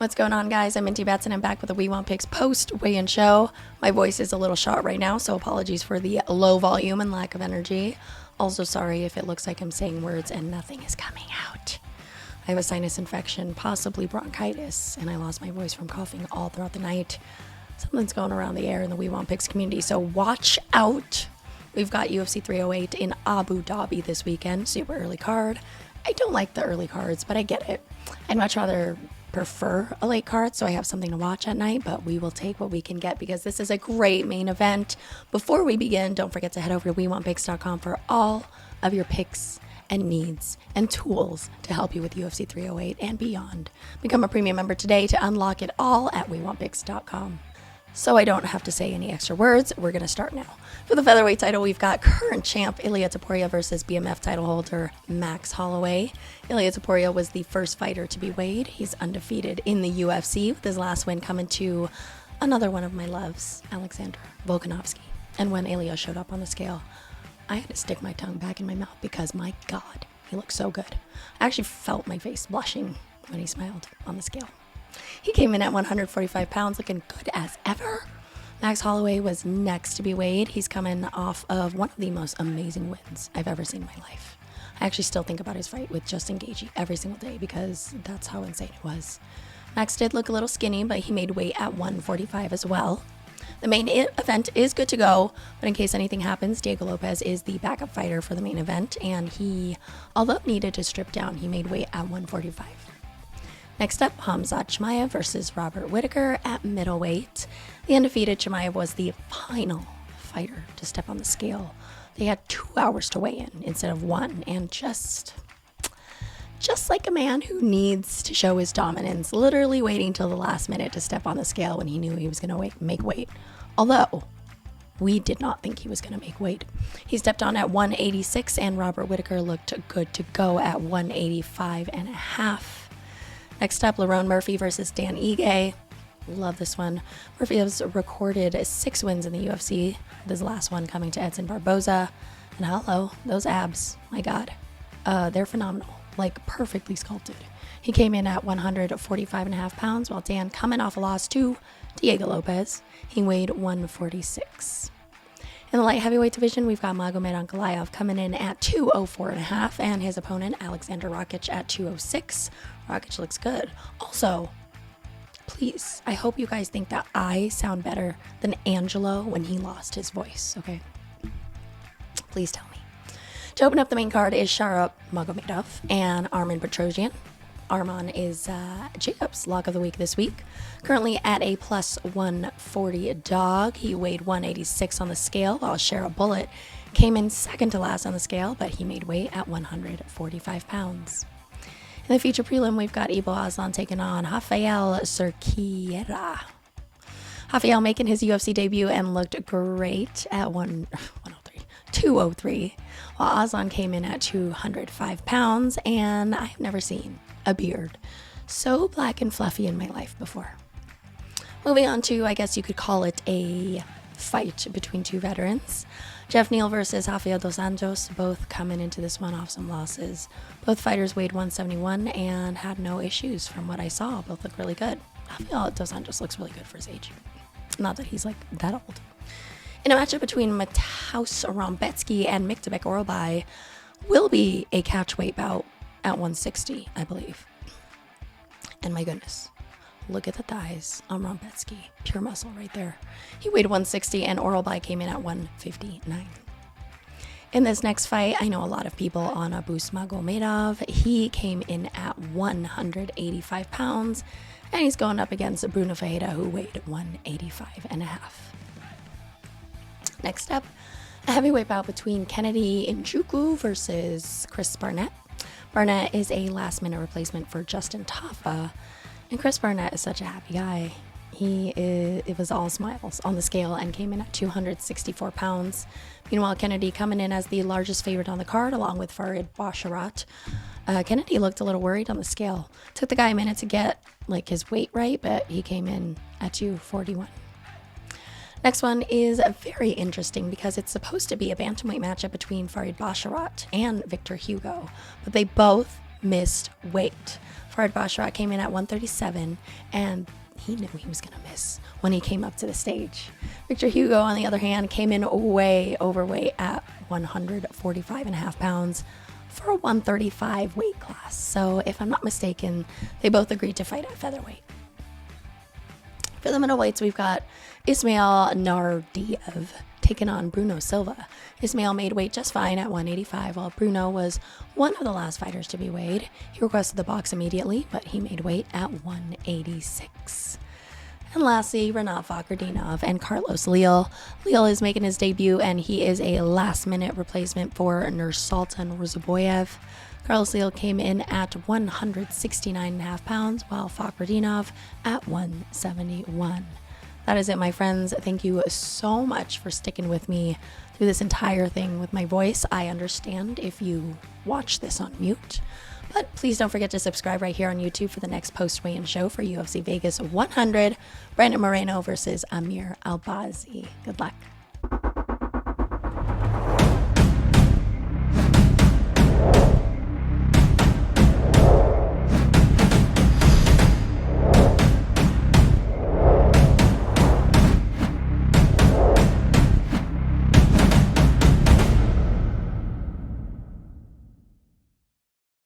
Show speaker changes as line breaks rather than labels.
What's going on, guys? I'm Minty Bets and I'm back with a We Want Picks post weigh-in show. My voice is a little shot right now, so apologies for the low volume and lack of energy. Also sorry if it looks like I'm saying words and nothing is coming out. I have a sinus infection, possibly bronchitis, and I lost my voice from coughing all throughout the night. Something's going around the air in the We Want Picks community, so watch out. We've got UFC 308 in Abu Dhabi this weekend, super early card. I don't like the early cards, but I get it. I'd much rather prefer a late card so I have something to watch at night, but we will take what we can get because this is a great main event. Before we begin, don't forget to head over to WeWantPicks.com for all of your picks and needs and tools to help you with UFC 308 and beyond. Become a premium member today to unlock it all at WeWantPicks.com. So I don't have to say any extra words, we're going to start now. For the featherweight title, we've got current champ Topuria versus BMF title holder Max Holloway. Topuria was the first fighter to be weighed. He's undefeated in the UFC, with his last win coming to another one of my loves, Alexander Volkanovski. And when Ilya showed up on the scale, I had to stick my tongue back in my mouth because, my God, he looked so good. I actually felt my face blushing when he smiled on the scale. He came in at 145 pounds, looking good as ever. Max Holloway was next to be weighed. He's coming off of one of the most amazing wins I've ever seen in my life. I actually still think about his fight with Justin Gaethje every single day because that's how insane it was. Max did look a little skinny, but he made weight at 145 as well. The main event is good to go, but in case anything happens, Diego Lopez is the backup fighter for the main event, and he, although needed to strip down, he made weight at 145. Next up, Khamzat Chimaev versus Robert Whittaker at middleweight. The undefeated Chimaev was the final fighter to step on the scale. They had 2 hours to weigh in instead of 1, and just like a man who needs to show his dominance, literally waiting till the last minute to step on the scale when he knew he was going to make weight. Although, we did not think he was going to make weight. He stepped on at 186, and Robert Whittaker looked good to go at 185.5. Next up, Lerone Murphy versus Dan Ige. Love this one. Murphy has recorded 6 wins in the UFC, with his last one coming to Edson Barboza. And hello, those abs, my God, they're phenomenal, like perfectly sculpted. He came in at 145.5 pounds, while Dan, coming off a loss to Diego Lopez, he weighed 146. In the light heavyweight division, we've got Magomed Ankalaev coming in at 204.5, and his opponent, Alexander Rakic, at 206. Rakic looks good. Also, please, I hope you guys think that I sound better than Angelo when he lost his voice, okay? Please tell me. To open up the main card is Sharap Magomedov and Arman Petrosyan. Arman is Jacob's lock of the week this week. Currently at a plus 140 dog. He weighed 186 on the scale, while Sharap Bullet came in second to last on the scale, but he made weight at 145 pounds. In the feature prelim, we've got Ibo Aslan taking on Raffael Cerqueira. Raffael making his UFC debut and looked great at 203, while Aslan came in at 205 pounds, and I've never seen a beard so black and fluffy in my life before. Moving on to, I guess you could call it a fight between two veterans. Jeff Neal versus Rafael dos Anjos, both coming into this one off some losses. Both fighters weighed 171 and had no issues from what I saw. Both look really good. Rafael dos Anjos looks really good for his age. Not that he's like that old. In a matchup between Mataus Rombetsky and Miktabek Oralbai, will be a catchweight bout at 160, I believe. And my goodness, look at the thighs on Rombetsky. Pure muscle right there. He weighed 160 and Oralbai came in at 159. In this next fight, I know a lot of people on Abus Magomedov. He came in at 185 pounds, and he's going up against Bruno, who weighed 185.5. Next up, a heavyweight bout between Kennedy Njoku versus Chris Barnett. Barnett is a last-minute replacement for Justin Tafa, and Chris Barnett is such a happy guy. It was all smiles on the scale and came in at 264 pounds. Meanwhile, Kennedy coming in as the largest favorite on the card, along with Farid Basharat. Kennedy looked a little worried on the scale. Took the guy a minute to get his weight right, but he came in at 241. Next one is very interesting because it's supposed to be a bantamweight matchup between Farid Basharat and Victor Hugo, but they both missed weight. Fakhretdinov Basharat came in at 137, and he knew he was going to miss when he came up to the stage. Victor Hugo, on the other hand, came in way overweight at 145.5 pounds for a 135 weight class. So if I'm not mistaken, they both agreed to fight at featherweight. For the middleweights, we've got Ismail Naurdiev taking on Bruno Silva. Ismail made weight just fine at 185, while Bruno was one of the last fighters to be weighed. He requested the box immediately, but he made weight at 186. And lastly, Rinat Fakhretdinov and Carlos Leal. Leal is making his debut, and he is a last-minute replacement for Nursultan Ruzaboyev. Carlos Leal came in at 169.5 pounds, while Fakhretdinov at 171. That is it, my friends. Thank you so much for sticking with me through this entire thing with my voice. I understand if you watch this on mute, but please don't forget to subscribe right here on YouTube for the next post-weigh-in show for UFC Vegas 100, Brandon Moreno versus Amir Albazi. Good luck.